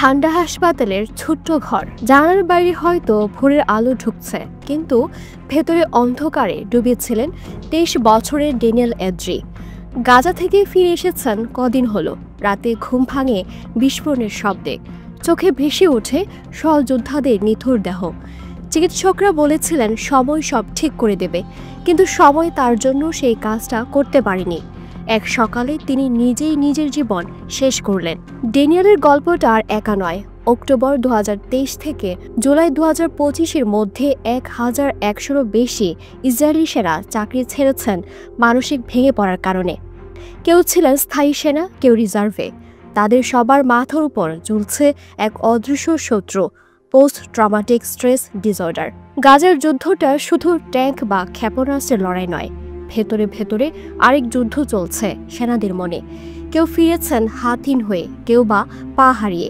ঠান্ডা হাসপাতালের ছোট্ট ঘর, জানালার বাইরে হয়তো ভোরের আলো ঢুকছে, কিন্তু ভেতরে অন্ধকারে ডুবেছিলেন 23 বছরের ড্যানিয়েল এড্রি। গাজা থেকে ফিরে এসেছেন কদিন হলো। রাতে ঘুম ভাঙে বিস্ফোরণের শব্দে, চোখে ভেসে ওঠে সহযোদ্ধাদের নিথর দেহ। চিকিৎসকরা বলেছিলেন সময় সব ঠিক করে দেবে, কিন্তু সময় তার জন্য সেই কাজটা করতে পারেনি। এক সকালে তিনি নিজেই নিজের জীবন শেষ করলেন। ড্যানিয়েলের গল্পটা আর একা নয়। অক্টোবর 2023 থেকে জুলাই 2025-এর মধ্যে 1100-এরও বেশি ইসরায়েলি সেনা চাকরি ছেড়েছেন মানসিক ভেঙে পড়ার কারণে। কেউ ছিলেন স্থায়ী সেনা, কেউ রিজার্ভে। তাদের সবার মাথার উপর ঝুলছে এক অদৃশ্য শত্রু, পোস্ট ট্রমাটিক স্ট্রেস ডিসঅর্ডার। গাজার যুদ্ধটা শুধু ট্যাঙ্ক বা ক্ষেপণাস্ত্রের লড়াই নয়, ভেতরে ভেতরে আরেক যুদ্ধ চলছে সেনাদের মনে। কেউ ফিরেছেন হাতহীন হয়ে, কেউ বা পা হারিয়ে,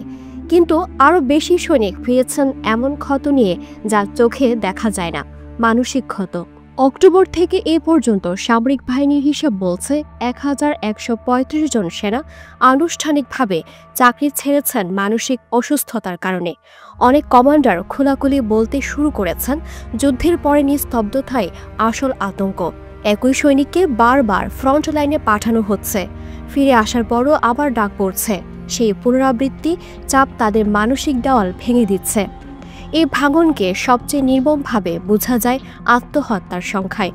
কিন্তু আরও বেশি সৈনিক ফিরেছেন এমন ক্ষত নিয়ে যা চোখে দেখা যায় না, মানসিক ক্ষত। অক্টোবর থেকে এ পর্যন্ত সামরিক বাহিনীর হিসেব বলছে 1135 জন সেনা আনুষ্ঠানিকভাবে চাকরি ছেড়েছেন মানসিক অসুস্থতার কারণে। অনেক কমান্ডার খোলাখুলি বলতে শুরু করেছেন যুদ্ধের পরে নিস্তব্ধতায় আসল আতঙ্ক। একই সৈনিককে বারবার ফ্রন্ট লাইনে পাঠানো হচ্ছে, ফিরে আসার পরও আবার ডাক পড়ছে। সেই পুনরাবৃত্তি চাপ তাদের মানসিক দেওয়াল ভেঙে দিচ্ছে। এই ভাঙনকে সবচেয়ে নির্মমভাবে বোঝা যায় আত্মহত্যার সংখ্যায়।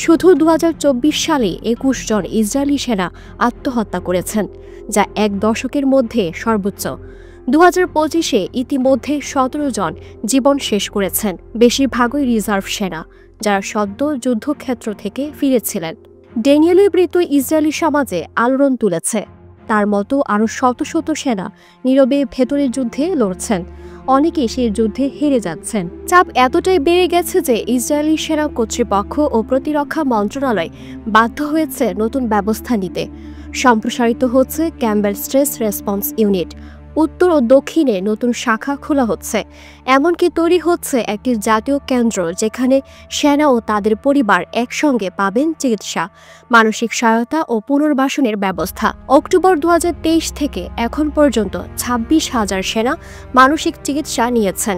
শুধু 2024 সালে 21 জন ইসরায়েলি সেনা আত্মহত্যা করেছেন, যা এক দশকের মধ্যে সর্বোচ্চ। 2025-এ ইতিমধ্যে 17 জন জীবন শেষ করেছেন, বেশিরভাগই রিজার্ভ সেনা, যারা সদ্য যুদ্ধক্ষেত্র থেকে ফিরেছিলেন। ড্যানিয়েলের মৃত্যু ইসরায়েলি সমাজে আলোড়ন তুলেছে। তার মতো আরও শত শত সেনা নীরবে ভেতরের যুদ্ধে লড়ছেন। অনেকেই সেই যুদ্ধে হেরে যাচ্ছেন। চাপ এতটাই বেড়ে গেছে যে ইসরায়েলি সেনা কর্তৃপক্ষ ও প্রতিরক্ষা মন্ত্রণালয় বাধ্য হয়েছে নতুন ব্যবস্থা নিতে। সম্প্রসারিত হচ্ছে ক্যাম্বেল স্ট্রেস রেসপন্স ইউনিট। উত্তর ও দক্ষিণে নতুন শাখা খোলা হচ্ছে। এমনকি তৈরি হচ্ছে একটি জাতীয় কেন্দ্র, যেখানে সেনা ও তাদের পরিবার একসঙ্গে পাবেন চিকিৎসা, মানসিক সহায়তা ও পুনর্বাসনের ব্যবস্থা। অক্টোবর 2023 থেকে এখন পর্যন্ত 26,000 সেনা মানসিক চিকিৎসা নিয়েছেন।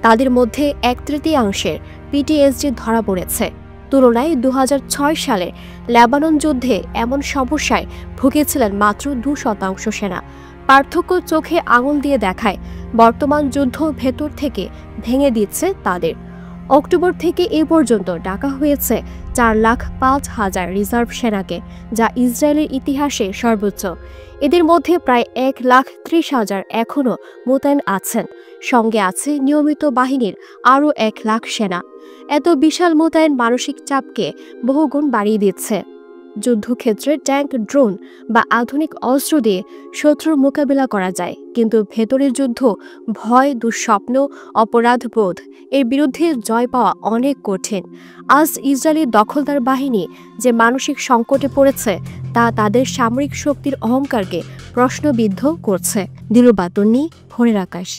তাদের মধ্যে 1/3 পিটিএসডি ধরা পড়েছে। তুলনায় 2006 সালে লেবানন যুদ্ধে এমন সমস্যায় ভুগেছিলেন মাত্র 2% সেনা। পার্থক্য চোখে আঙুল দিয়ে দেখায়। বর্তমান যুদ্ধ ভেতর থেকে ভেঙে দিচ্ছে তাদের। অক্টোবর থেকে এ পর্যন্ত ডাকা হয়েছে 4,05,000 রিজার্ভ সেনাকে, যা ইসরায়েলের ইতিহাসে সর্বোচ্চ। এদের মধ্যে প্রায় 1,30,000 এখনও মোতায়েন আছেন। সঙ্গে আছে নিয়মিত বাহিনীর আরও 1 লাখ সেনা। এত বিশাল মোতায়েন মানসিক চাপকে বহুগুণ বাড়িয়ে দিচ্ছে। যুদ্ধক্ষেত্রে ট্যাঙ্ক, ড্রোন বা আধুনিক অস্ত্র দিয়ে শত্রুর মোকাবিলা করা যায়, কিন্তু ভেতরের যুদ্ধ, ভয়, দুঃস্বপ্ন, অপরাধবোধ, এর বিরুদ্ধে জয় পাওয়া অনেক কঠিন। আজ ইসরায়েলি দখলদার বাহিনী যে মানসিক সংকটে পড়েছে, তা তাদের সামরিক শক্তির অহংকারকে প্রশ্নবিদ্ধ করছে। দিলুর বাতন্নি, ভোরের আকাশ।